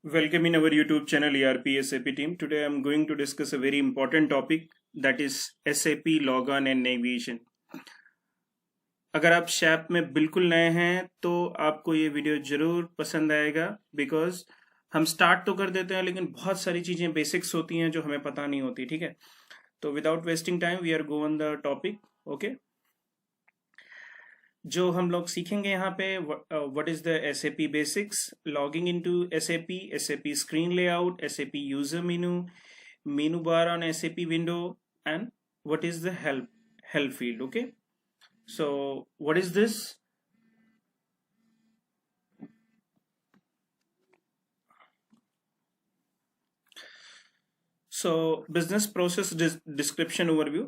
Welcome in our YouTube channel ERP SAP team. Today I'm going to discuss a very important topic that is SAP login and navigation. अगर आप shape में बिल्कुल नए हैं तो आपको ये वीडियो जरूर पसंद आएगा बिकॉज हम स्टार्ट तो कर देते हैं लेकिन बहुत सारी चीजें बेसिक्स होती हैं जो हमें पता नहीं होती, ठीक है। तो without wasting time we are go on the topic. Okay, जो हम लोग सीखेंगे यहाँ पे what is the SAP basics, logging into SAP screen layout, SAP user menu bar on SAP window and what is the help field. Okay, so what is this? So business process description overview.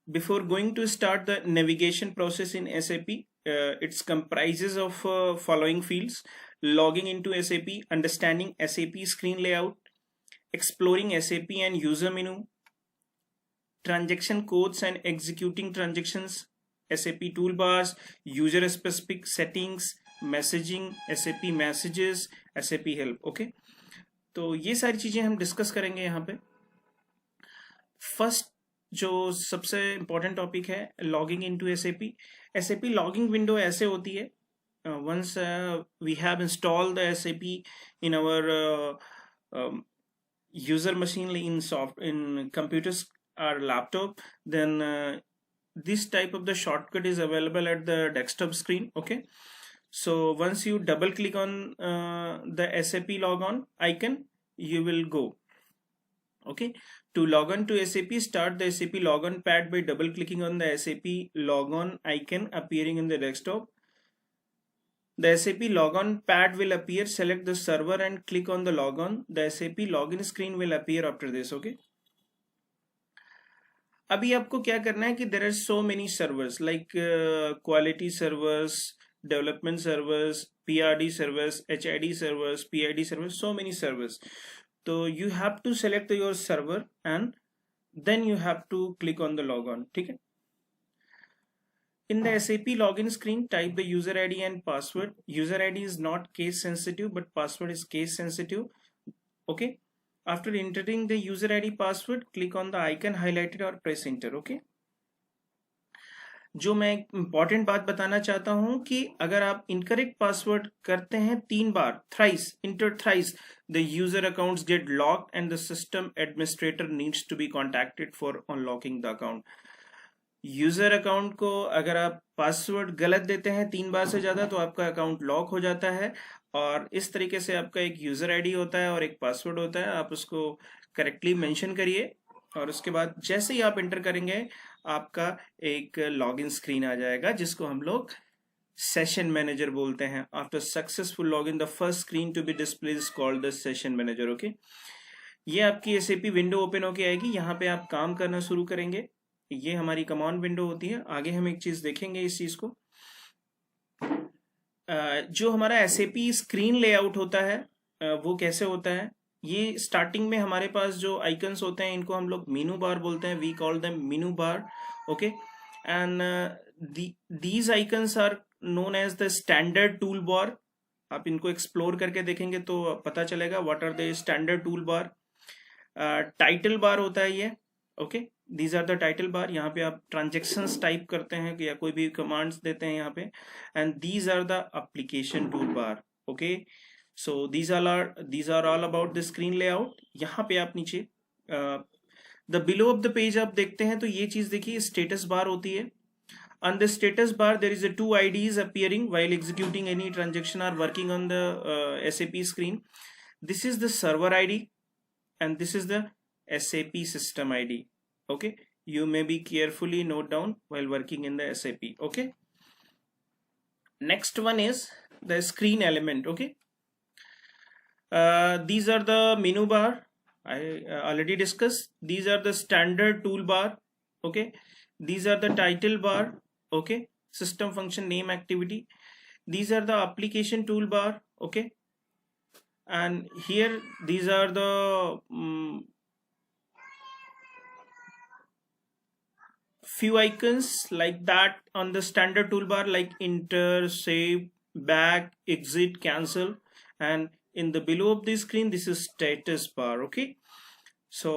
Before going to start the navigation process in SAP, it comprises of following fields: logging into SAP, understanding SAP screen layout, exploring SAP and user menu, transaction codes and executing transactions, SAP toolbars, user specific settings, messaging, SAP messages, SAP help. Okay, तो ये सारी चीजें हम discuss करेंगे यहाँ पे। First जो सबसे इंपॉर्टेंट टॉपिक है, logging into SAP logging window ऐसे होती है, once we have installed the SAP in our user machine in computers or laptop, then this type of the shortcut is available at the desktop screen. Okay, so once you double click on the SAP logon icon, you will go. Okay, to log on to SAP, start the SAP logon pad by double clicking on the SAP logon icon appearing in the desktop. The SAP logon pad will appear. Select the server and click on the logon. The SAP login screen will appear after this. Okay, अभी आपको क्या करना है कि there are so many servers like quality servers, development servers, PRD servers, HID servers, PID servers, so many servers. So you have to select your server and then you have to click on the logon. ठीक है, in the SAP login screen, type the user ID and password. User ID is not case sensitive but password is case sensitive. Okay, after entering the user ID password, click on the icon highlighted और press enter. Okay, जो मैं एक important बात बताना चाहता हूं कि अगर आप इनकरेक्ट पासवर्ड करते हैं 3 बार, thrice, enter thrice, the user accounts get locked and the system administrator needs to be contacted for unlocking the account. User account को अगर आप पासवर्ड गलत देते हैं 3 बार से ज्यादा तो आपका अकाउंट लॉक हो जाता है। और इस तरीके से आपका एक यूजर आईडी होता है और एक पासवर्ड होता है, आप उसको करेक्टली मेंशन करिए और उसके बाद जैसे ही आप एंटर करेंगे आपका एक लॉगिन स्क्रीन आ जाएगा जिसको हम लोग सेशन मैनेजर बोलते हैं। After successful login the first screen to be display is called the session manager. Okay, ये आपकी SAP विंडो ओपन होके आएगी, यहाँ पे आप काम करना शुरू करेंगे। ये हमारी कमांड विंडो होती है। आगे हम एक चीज देखेंगे इस चीज को, जो हमारा SAP स्क्रीन लेआउट होता है वो कैसे होता है। ये स्टार्टिंग में हमारे पास जो आइकन्स होते हैं इनको हम लोग मेनू बार बोलते हैं, we call them menu bar. Okay, and these icons are known as the standard tool bar. आप इनको एक्सप्लोर करके देखेंगे तो पता चलेगा what are the standard tool bar. Title bar होता है ये। Okay, these are the title bar. यहाँ पे आप ट्रांजेक्शन्स टाइप करते हैं या कोई भी कमांड्स देते हैं यहाँ पे, and these are the application tool bar. Okay, so these are all about the screen layout। यहाँ पे आप नीचे the below of the page आप देखते हैं तो ये चीज देखिए, स्टेटस बार होती है। On the status bar there is a 2 IDs appearing while executing any transaction or working on the SAP screen. This is the server ID and this is the SAP system ID. Okay, you may be carefully note down while working in the SAP. Okay, next one is the screen element. Okay, these are the menu bar. I already discussed. These are the standard toolbar. Okay, these are the title bar. Okay, system function name activity. These are the application toolbar. Okay, and here these are the few icons like that on the standard toolbar like enter, save, back, exit, cancel, and in the below of the screen this is status bar. Okay, so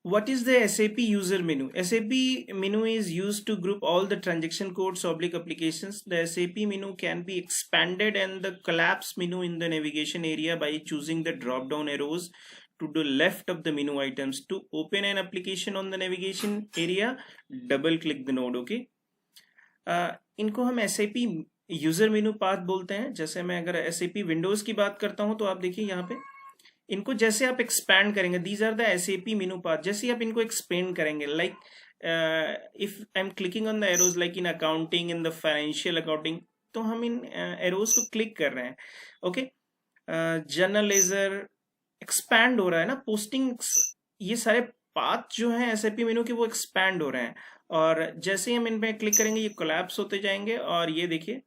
what is the SAP user menu? SAP menu is used to group all the transaction codes oblique applications. The SAP menu can be expanded and the collapse menu in the navigation area by choosing the drop down arrows to the left of the menu items. To open an application on the navigation area, double click the node. Okay, इनको हम SAP user मेनू path बोलते हैं. जैसे मैं अगर SAP Windows की बात करता हूं तो आप देखिए यहाँ पे इनको जैसे आप एक्सपैंड करेंगे, these are the SAP menu path, जैसे ही आप इनको एक्सपेंड करेंगे, like if I am clicking on the arrows like in accounting, in the financial accounting, तो हम इन एरोज को क्लिक कर रहे हैं. ओके, जर्नल लेजर एक्सपैंड हो रहा है ना, पोस्टिंग, ये सारे पाथ जो हैं SAP मेनू के वो एक्सपैंड हो रहे हैं. और जैसे ही हम इन पे क्लिक करेंगे ये कोलैप्स होते जाएंगे और ये देखिए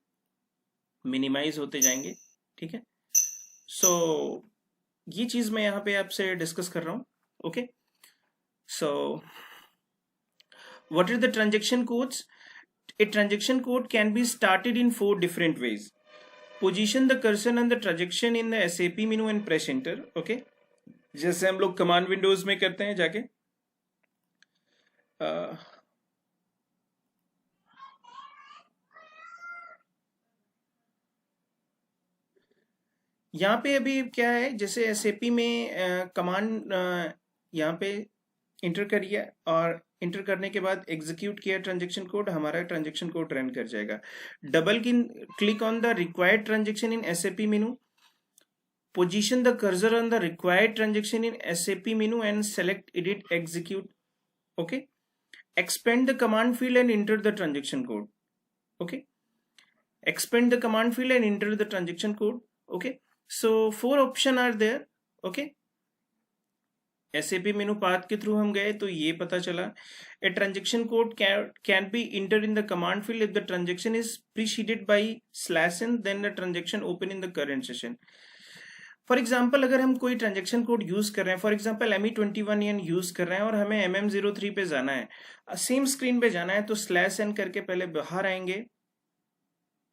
मिनिमाइज होते जाएंगे. ठीक है, सो ये चीज मैं यहाँ पे आपसे डिस्कस कर रहा हूँ. Okay, so what are the transaction codes? A transaction code can be started in 4 different ways. Position the cursor on the transaction in the SAP menu and press enter. Okay, जैसे हम लोग command Windows में करते हैं जाके. यहाँ पे अभी क्या है, जैसे SAP में कमांड यहाँ पे इंटर करिए और इंटर करने के बाद एग्जीक्यूट किया ट्रांजैक्शन कोड, हमारा ट्रांजैक्शन कोड रन कर जाएगा. Double click on the required transaction in SAP menu, position the cursor on the required transaction in SAP menu and select edit execute. Okay, expand the command field and enter the transaction code. Okay, expand the command field and enter the transaction code. Okay, so 4 options are there. Okay, SAP menu path के through हम गए तो ये पता चला. A transaction code can be entered in the command field if the transaction is preceded by /n, then the transaction open in the current session. For example अगर हम कोई ट्रांजेक्शन कोड यूज कर रहे हैं, फॉर एग्जाम्पल ME21N यूज कर रहे हैं और हमें MM03 पे जाना है, सेम स्क्रीन पे जाना है, तो /n करके पहले बाहर आएंगे,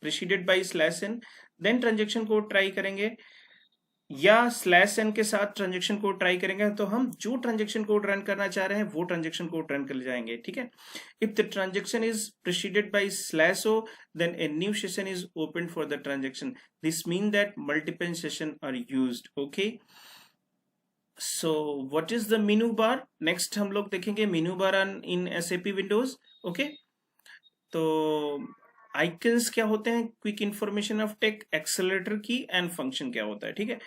preceded by /n, then transaction code try करेंगे, या /n के साथ ट्रांजेक्शन कोड ट्राई करेंगे, तो हम जो ट्रांजेक्शन कोड रन करना चाह रहे हैं वो ट्रांजेक्शन कोड रन कर जाएंगे. ठीक है, if the transaction is preceded by /o then a new session is opened for the transaction. This means that multiple sessions are used. Okay, so what is the menu bar? Next हम लोग देखेंगे menu bar in SAP Windows. Okay, तो icons क्या होते हैं, quick information of tech, accelerator key and function क्या होता है. ठीक है,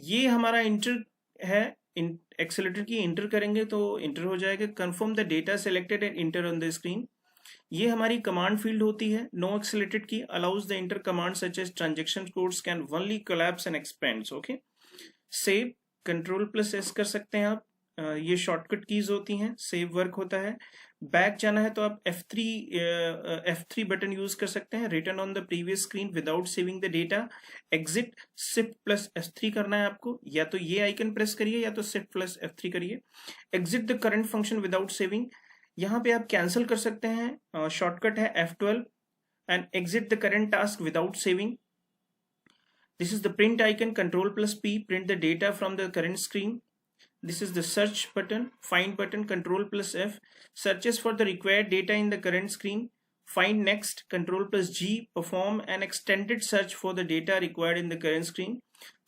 ये हमारा इंटर है, एक्सेलरेटर की इंटर करेंगे तो इंटर हो जाएगा. Confirm the data selected and enter on the screen, ये हमारी कमांड फील्ड होती है. No accelerated key allows the enter command such as transaction codes can only collapse and expands. Okay, save Ctrl+S कर सकते हैं आप, ये शॉर्टकट कीज होती हैं. सेव वर्क होता है. बैक जाना है तो आप F3 बटन यूज कर सकते हैं. Return on the previous screen without saving the data. Exit Shift+F3 करना है आपको, या तो ये आइकन प्रेस करिए या तो Shift+F3 करिए. Exit the current function without saving, यहाँ पे आप कैंसिल कर सकते हैं, शॉर्टकट है F12. And exit the current task without saving. This is the print icon, Ctrl+P, print the data from the current screen. This is the search button, find button, Ctrl+F, searches for the required data in the current screen. Find next, Ctrl+G, perform an extended search for the data required in the current screen.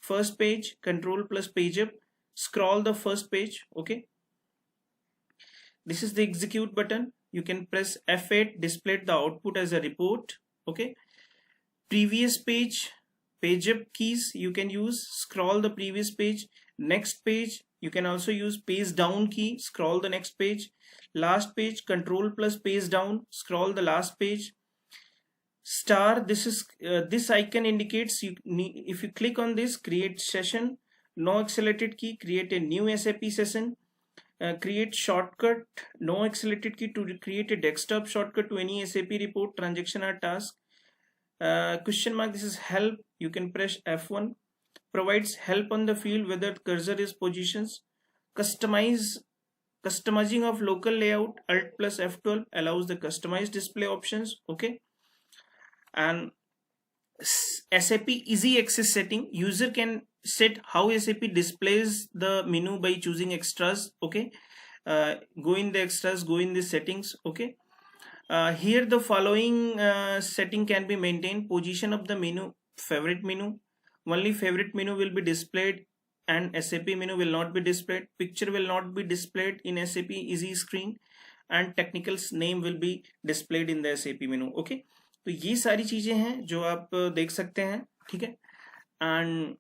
First page, Ctrl+Page up, scroll the first page. Okay. This is the execute button. You can press F8, display the output as a report. Okay. Previous page, page up keys you can use, scroll the previous page. Next page, you can also use page down key, scroll the next page. Last page, Ctrl+Page down, scroll the last page. Star, this is this icon indicates you need, if you click on this, create session. No accelerated key, create a new SAP session. Create shortcut, no accelerated key, to create a desktop shortcut to any SAP report, transaction or task. Question mark, this is help, you can press F1. Provides help on the field whether cursor is positions. Customizing of local layout, Alt+F12 allows the customized display options. Okay, and SAP Easy Access setting. User can set how SAP displays the menu by choosing extras. Okay, go in the extras, go in the settings. Okay, here the following setting can be maintained. Position of the menu, favorite menu, only favorite menu will be displayed and SAP menu will not be displayed. Picture will not be displayed in SAP Easy Screen and technicals name will be displayed in the SAP menu. Okay, तो ये सारी चीजें हैं जो आप देख सकते हैं. ठीक है, एंड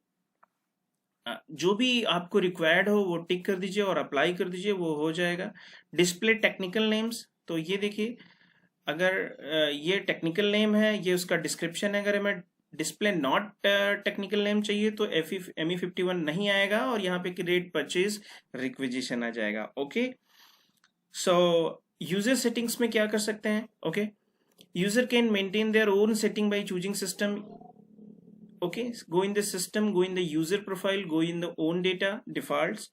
जो भी आपको रिक्वायर्ड हो वो टिक कर दीजिए और अप्लाई कर दीजिए, वो हो जाएगा. डिस्प्ले टेक्निकल नेम्स, तो ये देखिए, अगर ये टेक्निकल नेम है, ये उसका डिस्क्रिप्शन है. अगर हमें डिस्प्ले नॉट टेक्निकल नेम चाहिए तो ME51 नहीं आएगा और यहाँ पे क्रिएट परचेज रिक्विजिशन आ जाएगा. ओके, सो यूजर सेटिंग्स में क्या कर सकते हैं. Okay, user can maintain their own setting by choosing system. Okay, go in the system, go in the user profile, go in the own data, defaults.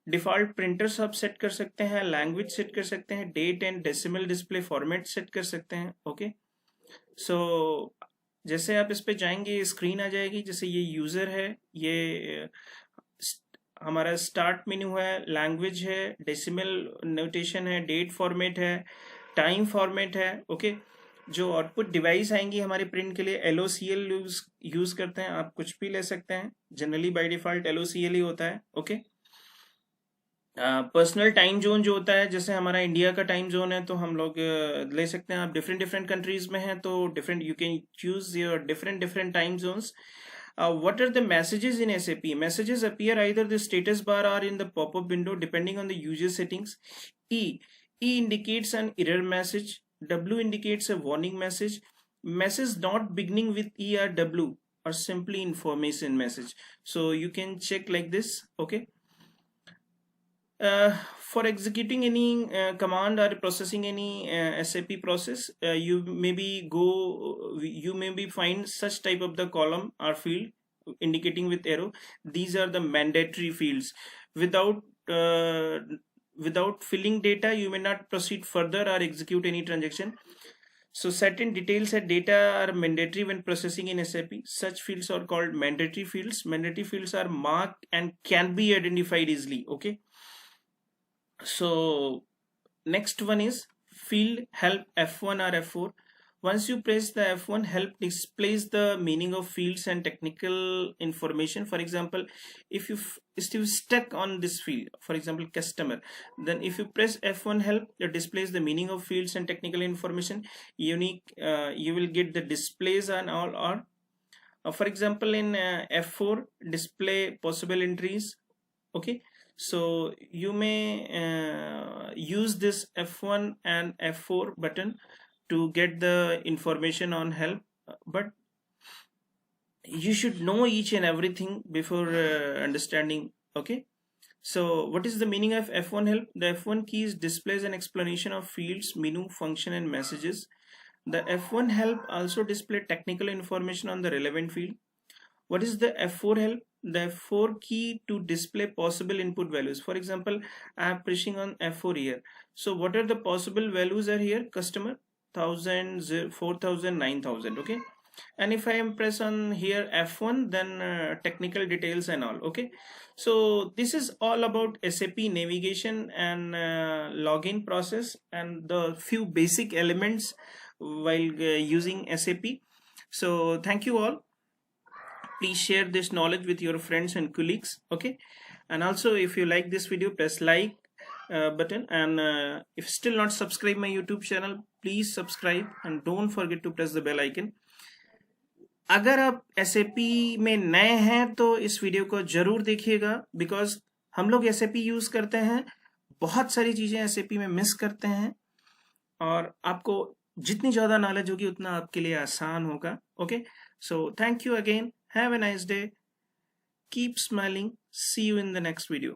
Default printers आप set कर सकते हैं, language set कर सकते हैं, date and decimal display format set कर सकते हैं. ओके, सो जैसे आप इस पे जाएंगे स्क्रीन आ जाएगी. जैसे ये यूजर है, ये हमारा स्टार्ट मेन्यू है, लैंग्वेज है, डेसिमल नोटेशन है, डेट फॉर्मेट है, टाइम फॉर्मेट है. ओके, जो आउटपुट डिवाइस आएंगी हमारे प्रिंट के लिए LOCL यूज करते हैं. आप कुछ भी ले सकते हैं, जनरली बाय डिफॉल्ट LOCL ही होता है. ओके, पर्सनल टाइम जोन जो होता है, जैसे हमारा इंडिया का टाइम जोन है तो हम लोग ले सकते हैं. आप डिफरेंट कंट्रीज में हैं तो different you can choose your different time zones. What are the messages in SAP? Messages appear either the status bar or in the pop-up window depending on the user settings. E indicates an error message. W indicates a warning message. Message not beginning with E or W or simply information message. So you can check like this. Okay. For executing any command or processing any SAP process, you maybe find such type of the column or field indicating with arrow. These are the mandatory fields. Without filling data, you may not proceed further or execute any transaction. So certain details and data are mandatory when processing in SAP. Such fields are called mandatory fields. Mandatory fields are marked and can be identified easily. Okay. So next one is field help F1 or F4. Once you press the F1, help displays the meaning of fields and technical information. For example, if you still stuck on this field, for example customer, then if you press F1 help, it displays the meaning of fields and technical information. Unique, you will get the displays and all. Or for example in F4, display possible entries. Okay, so you may use this F1 and F4 button to get the information on help, but you should know each and everything before understanding. Okay, so what is the meaning of F1 help? The F1 keys displays an explanation of fields, menu, function and messages. The F1 help also display technical information on the relevant field. What is the F4 help? The F4 key to display possible input values. For example, I am pressing on F4 here. So what are the possible values are here? Customer 1000, 4000, 9000. Okay, and if I am press on here F1, then technical details and all. Okay, so this is all about SAP navigation and login process and the few basic elements while using SAP. So thank you all. Please share this knowledge with your friends and colleagues. Okay, and also if you like this video, press like button, and if still not subscribe my YouTube channel, please subscribe and don't forget to press the bell icon. अगर आप SAP में नए हैं तो इस video को जरूर देखिएगा, बिकॉज हम लोग SAP यूज करते हैं, बहुत सारी चीजें SAP में मिस करते हैं और आपको जितनी ज्यादा नॉलेज होगी उतना आपके लिए आसान होगा. Okay, so thank you again. Have a nice day. Keep smiling. See you in the next video.